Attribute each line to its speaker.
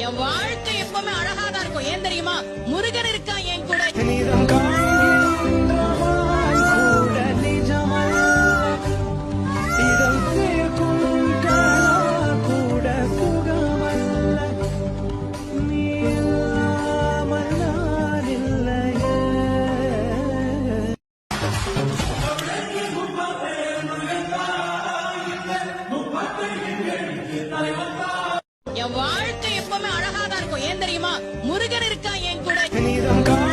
Speaker 1: என் வாழ்க்கை எப்பவுமே அழகாதான் இருக்கும். ஏன் தெரியுமா? முருகன் இருக்கா என் கூட. என் வாழ்க்கை எப்பவுமே அழகாதான் இருக்கும். ஏன் தெரியுமா? முருகன் இருக்கா என் கூட.